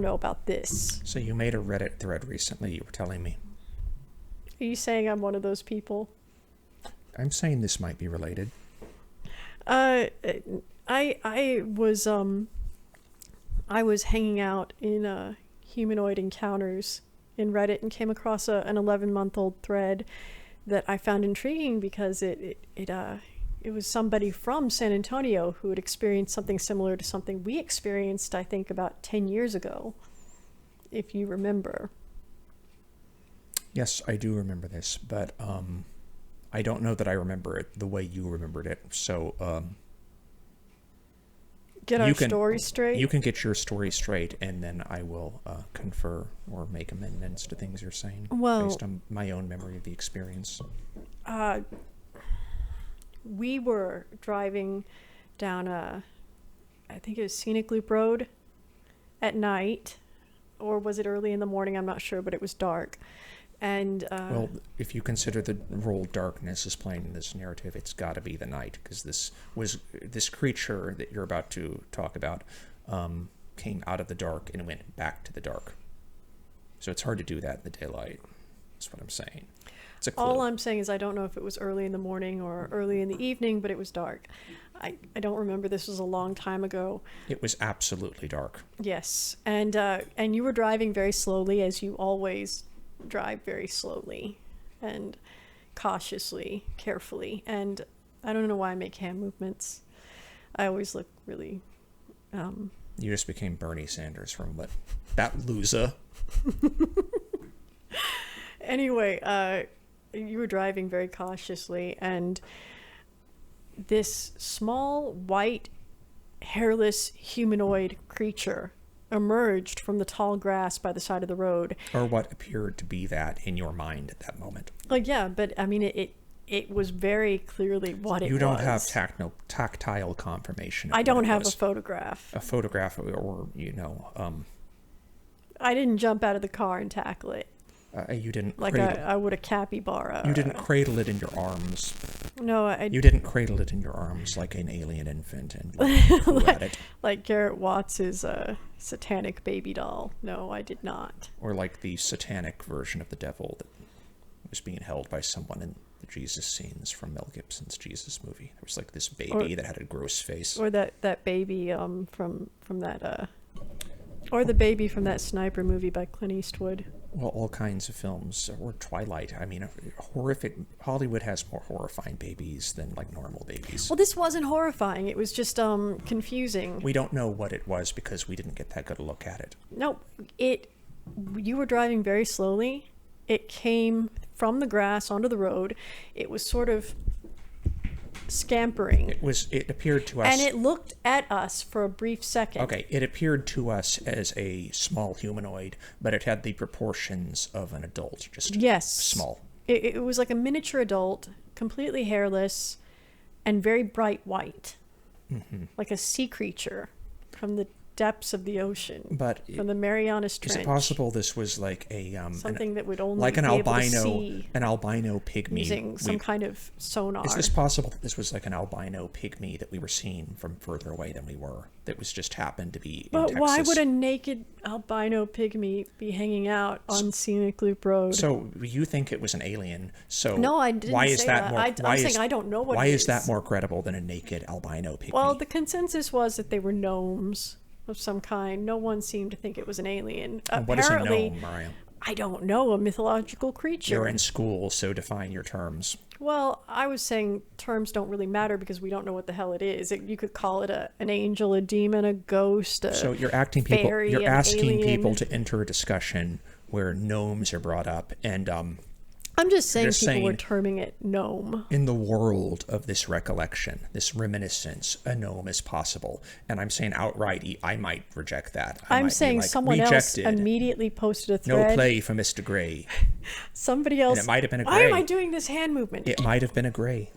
know about this. So you made a Reddit thread recently, you were telling me. Are you saying I'm one of those people? I'm saying this might be related. I was hanging out in humanoid encounters in Reddit and came across an 11-month-old thread that I found intriguing because it was somebody from San Antonio who had experienced something similar to something we experienced, I think, about 10 years ago, if you remember. Yes, I do remember this, but I don't know that I remember it the way you remembered it. So Get our story straight? You can get your story straight, and then I will confer or make amendments to things you're saying based on my own memory of the experience. We were driving down I think it was Scenic Loop Road at night, or was it early in the morning? I'm not sure, but it was dark. And well, if you consider the role darkness is playing in this narrative, it's got to be the night, because this creature that you're about to talk about came out of the dark and went back to the dark. So it's hard to do that in the daylight. That's what I'm saying. It's a clue. All I'm saying is I don't know if it was early in the morning or early in the evening, but it was dark. I don't remember. This was a long time ago. It was absolutely dark. Yes, and you were driving very slowly, as you always drive, very slowly and cautiously, carefully. And I don't know why I make hand movements. I always look really You just became Bernie Sanders from what? That loser. Anyway, you were driving very cautiously, and this small, white, hairless humanoid creature emerged from the tall grass by the side of the road. Or what appeared to be that in your mind at that moment. Like, yeah, but I mean, it was very clearly what it was. You don't have tactile confirmation. I don't have a photograph. A photograph, or I didn't jump out of the car and tackle it. You didn't like I would a capybara. You didn't cradle it in your arms. No, You didn't cradle it in your arms like an alien infant and flew at it. Like Garrett Watts' satanic baby doll. No, I did not. Or like the satanic version of the devil that was being held by someone in the Jesus scenes from Mel Gibson's Jesus movie. There was like this baby that had a gross face. Or that baby from that or the baby from that sniper movie by Clint Eastwood. Well, all kinds of films, or Twilight. I mean, horrific. Hollywood has more horrifying babies than like normal babies. Well, this wasn't horrifying. It was just confusing. We don't know what it was because we didn't get that good a look at it. No, you were driving very slowly. It came from the grass onto the road. It was sort of scampering. It appeared to us, and it looked at us for a brief second. Okay, it appeared to us as a small humanoid, but it had the proportions of an adult, just small. It was like a miniature adult, completely hairless, and very bright white, like a sea creature from the depths of the ocean, but from the Marianas Trench. Is it possible this was like a something that would only like an be albino able to see an albino pygmy using some kind of sonar? Is this possible that this was like an albino pygmy that we were seeing from further away than we were? That was just happened to be. But in Texas? Why would a naked albino pygmy be hanging out on Scenic Loop Road? So you think it was an alien? So no, I didn't. Why is say that more? I'm saying I don't know what. Why it is that more credible than a naked albino pygmy? Well, the consensus was that they were gnomes of some kind. No one seemed to think it was an alien. What is a gnome, Mariah? I don't know, a mythological creature. You're in school, so define your terms. Well, I was saying terms don't really matter because we don't know what the hell it is. You could call it an angel, a demon, a ghost, so you're asking people to enter a discussion where gnomes are brought up, and I'm just saying people were terming it gnome. In the world of this recollection, this reminiscence, a gnome is possible. And I'm saying outright, I might reject that. I'm saying someone else immediately posted a thread. No play for Mr. Gray. Somebody else. And it might have been a gray. Why am I doing this hand movement? It might have been a gray.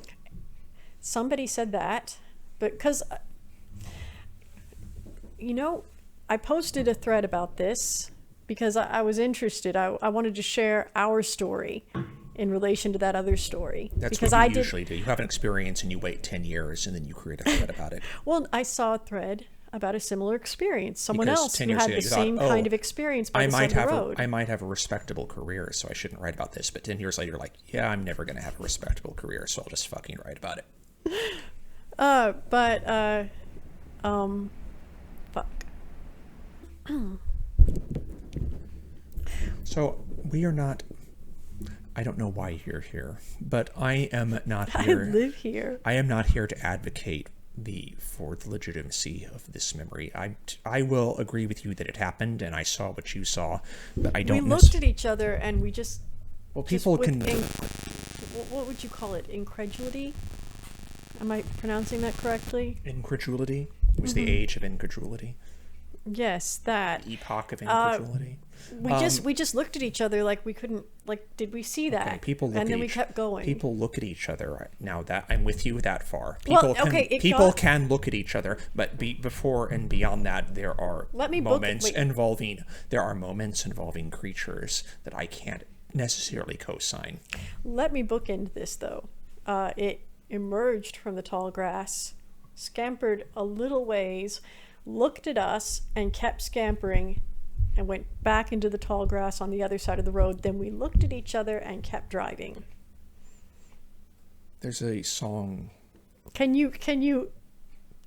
Somebody said that, but because, I posted a thread about this because I was interested. I wanted to share our story in relation to that other story. That's because what you usually do. You have an experience and you wait 10 years and then you create a thread about it. Well, I saw a thread. about a similar experience. Someone Because else 10 who years had ago the you thought, same "Oh, kind of experience by the side of the road. I might have a respectable career, so I shouldn't write about this." But 10 years later, you're like, "Yeah, I'm never going to have a respectable career, so I'll just fucking write about it." Fuck. So we are not. I don't know why you're here, but I am not I here. live here. I am not here to advocate for the legitimacy of this memory. I will agree with you that it happened, and I saw what you saw, but I don't. We looked at each other and we just. Well, people just can. What would you call it? Incredulity? Am I pronouncing that correctly? Incredulity was the age of incredulity. Yes, that. The epoch of incredulity. We just looked at each other like we couldn't, like, did we see that? Okay, people look and then at we each, kept going. People look at each other. Now that I'm with you that far, Well, people okay, can look at each other, but before and beyond that, there are moments involving creatures that I can't necessarily co-sign. Let me bookend this though. It emerged from the tall grass, scampered a little ways, looked at us, and kept scampering, and went back into the tall grass on the other side of the road. Then we looked at each other and kept driving. There's a song. Can you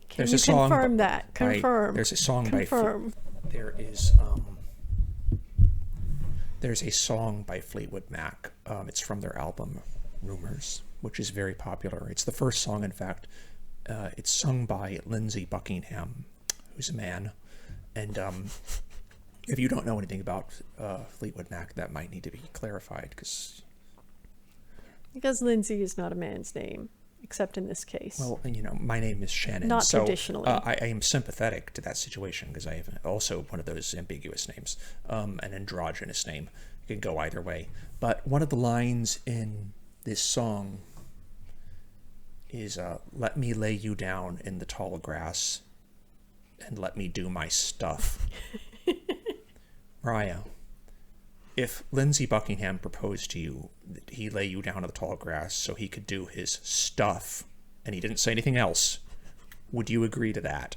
confirm that? Confirm. There's a song confirm. There's a song by Fleetwood Mac. It's from their album Rumors, which is very popular. It's the first song, in fact. It's sung by Lindsey Buckingham, who's a man, and if you don't know anything about Fleetwood Mac, that might need to be clarified, because Lindsay is not a man's name, except in this case. Well, my name is Shannon. Not traditionally. I am sympathetic to that situation, because I have also one of those ambiguous names, an androgynous name. It can go either way. But one of the lines in this song is, "Let me lay you down in the tall grass and let me do my stuff." Raya, if Lindsey Buckingham proposed to you that he lay you down in the tall grass so he could do his stuff, and he didn't say anything else, would you agree to that?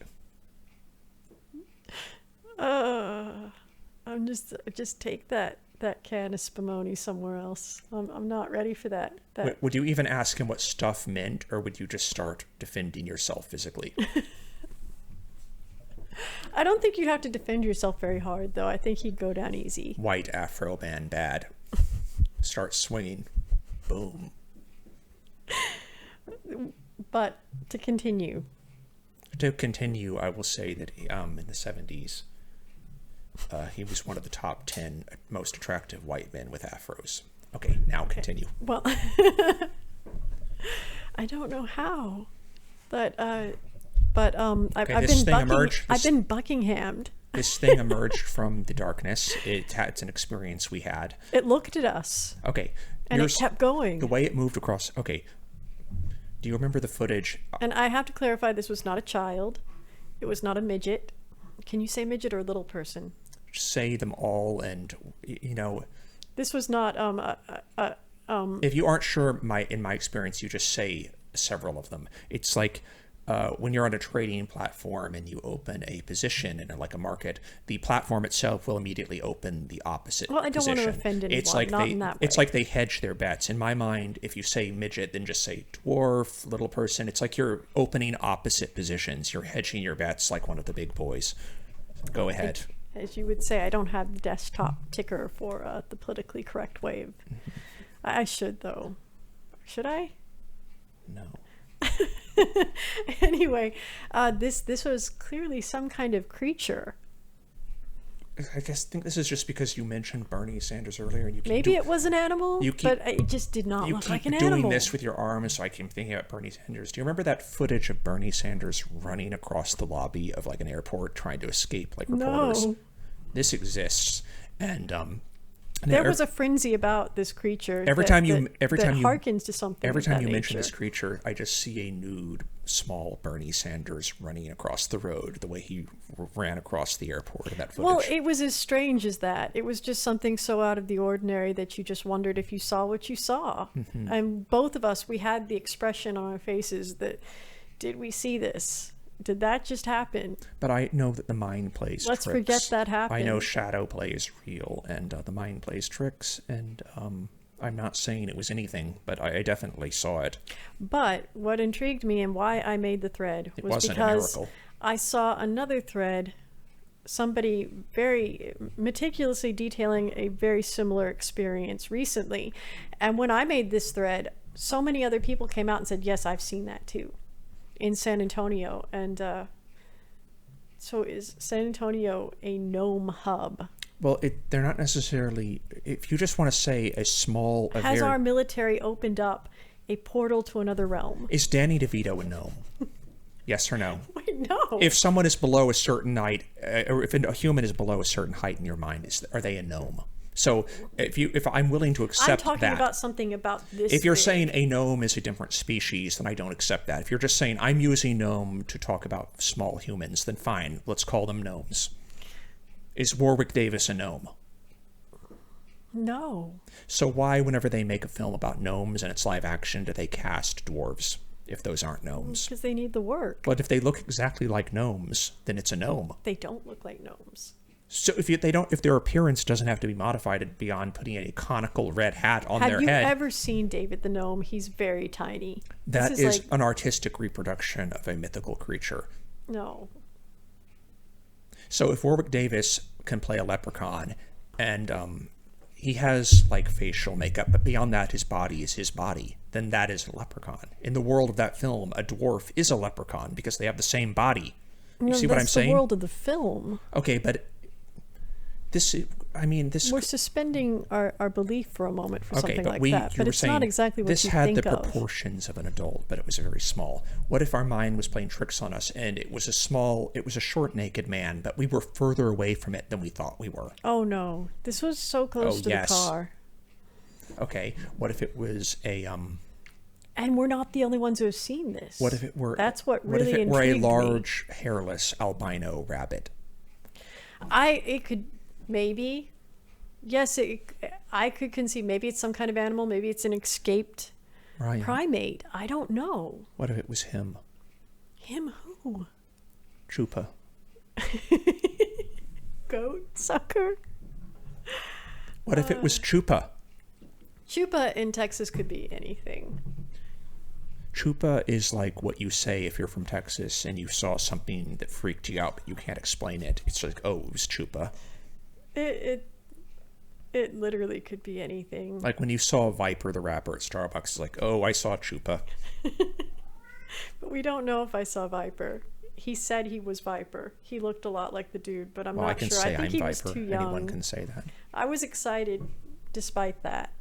I'm just take that can of spumoni somewhere else. I'm not ready for that. Would you even ask him what stuff meant, or would you just start defending yourself physically? I don't think you'd have to defend yourself very hard, though. I think he'd go down easy. White afro band bad. Start swinging. Boom. But to continue, I will say that in the 70s, he was one of the top 10 most attractive white men with afros. Okay, now continue. Well, I don't know how, but I've been Buckinghammed. This thing emerged from the darkness. It's an experience we had. It looked at us. Okay. And it kept going. The way it moved across. Okay. Do you remember the footage? And I have to clarify, this was not a child. It was not a midget. Can you say midget or little person? Say them all, and This was not If you aren't sure, in my experience, you just say several of them. It's like when you're on a trading platform and you open a position in a market, the platform itself will immediately open the opposite position. Well, I don't want to offend anyone. It's like they hedge their bets. In my mind, if you say midget, then just say dwarf, little person. It's like you're opening opposite positions. You're hedging your bets like one of the big boys. Go ahead. As you would say, I don't have the desktop ticker for the politically correct wave. I should, though. Should I? No. Anyway, this was clearly some kind of creature. I think this is just because you mentioned Bernie Sanders earlier, and maybe it was an animal, but it just did not look like an animal. You keep doing this with your arms, so I keep thinking about Bernie Sanders. Do you remember that footage of Bernie Sanders running across the lobby of an airport trying to escape reporters? No. This exists, and there was a frenzy about this creature. Every time you harkens to something. Every time you mention this creature, I just see a nude, small Bernie Sanders running across the road, the way he ran across the airport in that footage. Well, it was as strange as that. It was just something so out of the ordinary that you just wondered if you saw what you saw. Mm-hmm. And both of us, we had the expression on our faces that, did we see this? Did that just happen? But I know that the mind plays Let's tricks. forget that happened. I know shadow play is real, and the mind plays tricks, and I'm not saying it was anything, but I definitely saw it. But what intrigued me and why I made the thread It was wasn't a because miracle. I saw another thread, somebody very meticulously detailing a very similar experience recently. And when I made this thread, so many other people came out and said, yes, I've seen that too in San Antonio. And so is San Antonio a gnome hub? Well, they're not necessarily... If you just want to say a small... Has our military opened up a portal to another realm? Is Danny DeVito a gnome? Yes or no? Wait, no. If someone is below a certain height, or if a human is below a certain height in your mind, are they a gnome? So if I'm willing to accept that... I'm talking about something about this. If you're big. saying a gnome is a different species, then I don't accept that. If you're just saying I'm using gnome to talk about small humans, then fine, let's call them gnomes. Is Warwick Davis a gnome? No. So why, whenever they make a film about gnomes and it's live action, do they cast dwarves if those aren't gnomes? Because they need the work. But if they look exactly like gnomes, then it's a gnome. They don't look like gnomes. So if their appearance doesn't have to be modified beyond putting a conical red hat on their head. Have you ever seen David the Gnome? He's very tiny. That is like, an artistic reproduction of a mythical creature. No. So if Warwick Davis can play a leprechaun, and he has like facial makeup, but beyond that his body is his body, then that is a leprechaun. In the world of that film, a dwarf is a leprechaun because they have the same body. You see what I'm saying? That's the world of the film. Okay, but this... We're suspending our belief for a moment for something like you that, but were it's saying not exactly what this you had think the of. proportions of an adult, but it was very small. What if our mind was playing tricks on us, and it was a short, naked man, but we were further away from it than we thought we were? Oh no, this was so close to the car. Okay, what if it was a And we're not the only ones who have seen this. What if it were? That's what really intrigued me. What if it were a large, hairless albino rabbit? It could maybe. Yes, I could conceive maybe it's some kind of animal, maybe it's an escaped primate. I don't know. What if it was him? Him who? Chupa. Goat sucker? What if it was Chupa? Chupa in Texas could be anything. Chupa is like what you say if you're from Texas and you saw something that freaked you out, but you can't explain it. It's like, oh, it was Chupa. It literally could be anything. Like when you saw Viper the rapper at Starbucks, it's like, oh, I saw Chupa. But we don't know if I saw Viper. He said he was Viper. He looked a lot like the dude, but I'm not sure. I think he was too young. Anyone can say that. I was excited despite that.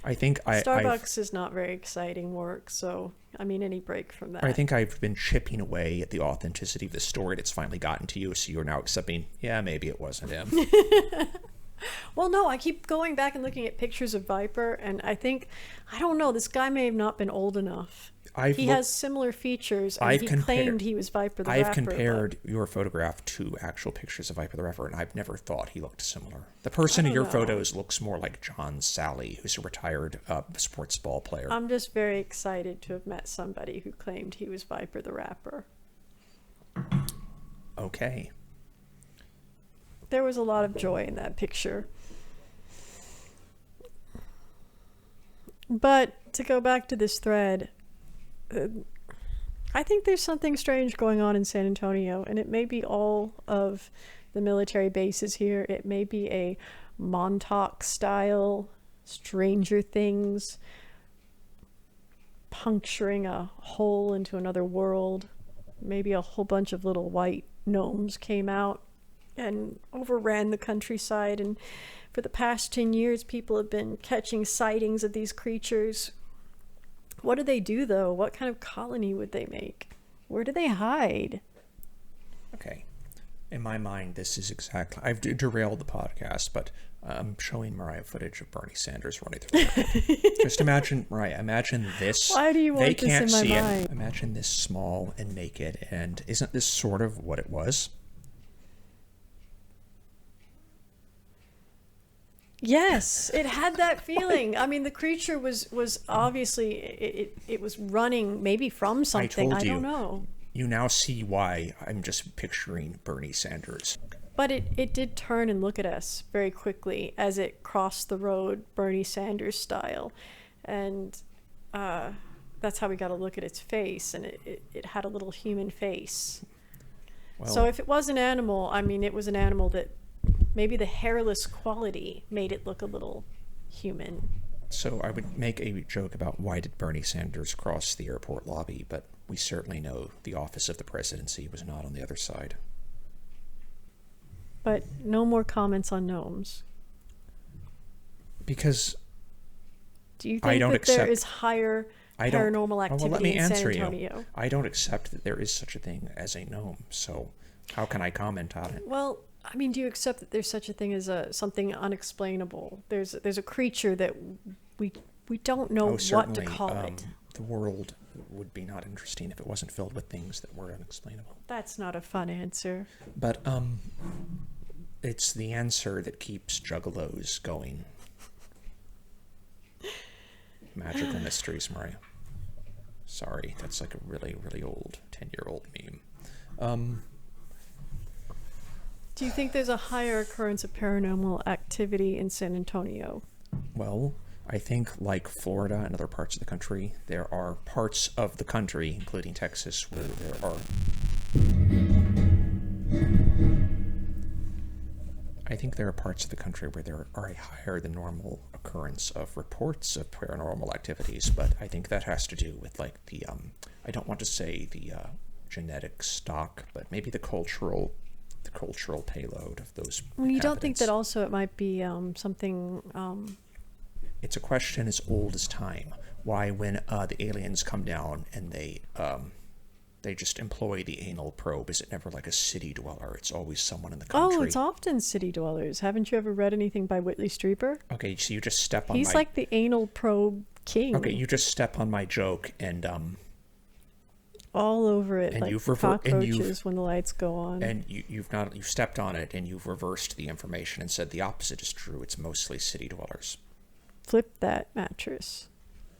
I think Starbucks is not very exciting work, so any break from that. I think I've been chipping away at the authenticity of the story that's finally gotten to you, so you're now accepting, yeah, maybe it wasn't him. Well, no, I keep going back and looking at pictures of Viper, and I don't know, this guy may have not been old enough. He has similar features, and he claimed he was Viper the Rapper. I've compared your photograph to actual pictures of Viper the Rapper, and I've never thought he looked similar. The person in your photos looks more like John Sally, who's a retired sports ball player. I'm just very excited to have met somebody who claimed he was Viper the Rapper. Okay. There was a lot of joy in that picture. But to go back to this thread, I think there's something strange going on in San Antonio, and it may be all of the military bases here. It may be a Montauk style Stranger Things puncturing a hole into another world. Maybe a whole bunch of little white gnomes came out and overran the countryside, and for the past 10 years people have been catching sightings of these creatures. What do they do, though? What kind of colony would they make? Where do they hide? Okay. In my mind, this is exactly... I've derailed the podcast, but I'm showing Mariah footage of Bernie Sanders running through the Just imagine, Mariah, imagine this. Why do you want they this can't in my see mind? It. Imagine this small and naked, and isn't this sort of what it was? Yes, it had that feeling. The creature was obviously it was running maybe from something. I don't know. You now see why I'm just picturing Bernie Sanders. But it did turn and look at us very quickly as it crossed the road, Bernie Sanders style. And that's how we got a look at its face, and it had a little human face. Well, So if it was an animal, I mean, it was an animal that maybe the hairless quality made it look a little human. so I would make a joke about why did Bernie Sanders cross the airport lobby, but we certainly know the office of the presidency was not on the other side. But no more comments on gnomes. Because Do you I think don't that there accept- is higher I don't. paranormal Well, activity let me in San answer Antonio? you. I don't accept that there is such a thing as a gnome. So how can I comment on it? Well, I mean, do you accept that there's such a thing as something unexplainable? There's a creature that we don't know Oh, what to certainly. call it. The world would be not interesting if it wasn't filled with things that were unexplainable. That's not a fun answer. But it's the answer that keeps juggalos going. Magical mysteries, Maria. Sorry, that's like a really, really old 10-year-old meme. Do you think there's a higher occurrence of paranormal activity in San Antonio? Well, I think like Florida and other parts of the country, there are parts of the country, including Texas, where there are... I think there are parts of the country where there are a higher than normal occurrence of reports of paranormal activities, but I think that has to do with like the, I don't want to say the genetic stock, but maybe the cultural payload of those. Well, you don't think inhabitants. that also it might be something... It's a question as old as time. Why, when the aliens come down and they just employ the anal probe, is it never like a city dweller? It's always someone in the country. Oh, it's often city dwellers. Haven't you ever read anything by Whitley Strieber? Okay, so you just step on He's my... like the anal probe king. Okay, you just step on my joke and all over it, and like you've cockroaches when the lights go on. and you've stepped on it and you've reversed the information and said the opposite is true. It's mostly city dwellers. Flip that mattress.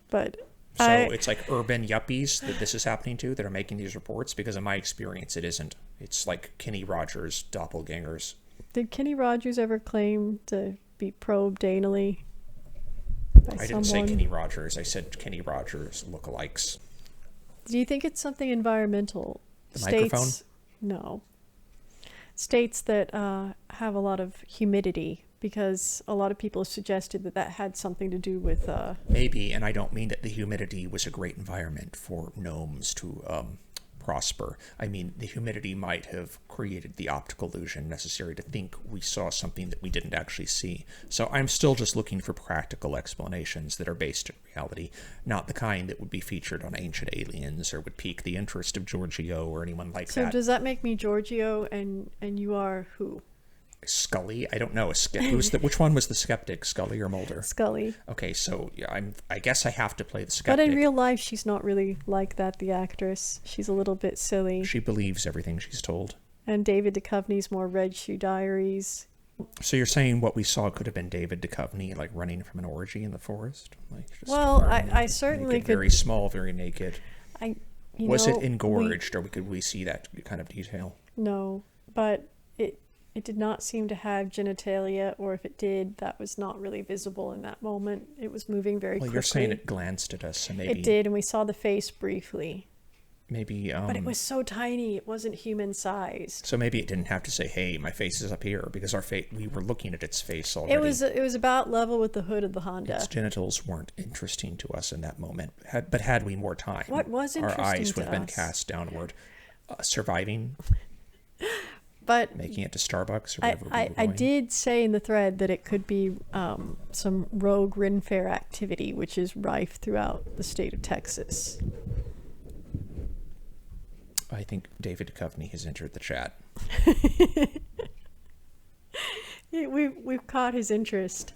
But So it's like urban yuppies that this is happening to that are making these reports, because in my experience it isn't. It's like Kenny Rogers doppelgangers. Did Kenny Rogers ever claim to be probed anally by I didn't say Kenny Rogers. I said Kenny Rogers lookalikes. Do you think it's something environmental? The microphone? No. States that have a lot of humidity, because a lot of people have suggested that that had something to do with... Maybe, and I don't mean that the humidity was a great environment for gnomes to prosper. I mean, the humidity might have created the optical illusion necessary to think we saw something that we didn't actually see. So I'm still just looking for practical explanations that are based in reality, not the kind that would be featured on Ancient Aliens or would pique the interest of Giorgio or anyone like So that. does that make me Giorgio and you are who? Scully? I don't know. Which one was the skeptic, Scully or Mulder? Scully. Okay, so yeah, I guess I have to play the skeptic. But in real life, she's not really like that, the actress. She's a little bit silly. She believes everything she's told. And David Duchovny's more Red Shoe Diaries. So you're saying what we saw could have been David Duchovny, like running from an orgy in the forest? Like just Well, running I certainly naked, could... very small, very naked. Was know, it engorged, or could we see that kind of detail? No, but it did not seem to have genitalia, or if it did, that was not really visible in that moment. It was moving very quickly. Well, you're saying it glanced at us, so maybe... It did, and we saw the face briefly. Maybe... But it was so tiny, it wasn't human-sized. So maybe it didn't have to say, hey, my face is up here, because we were looking at its face already. It was about level with the hood of the Honda. Its genitals weren't interesting to us in that moment. But had we more time, What was interesting our eyes would to have been us? cast downward. Surviving, But making it to Starbucks, or wherever we were I going. did say in the thread that it could be some rogue Ren Fair activity, which is rife throughout the state of Texas. I think David Duchovny has entered the chat. We've caught his interest.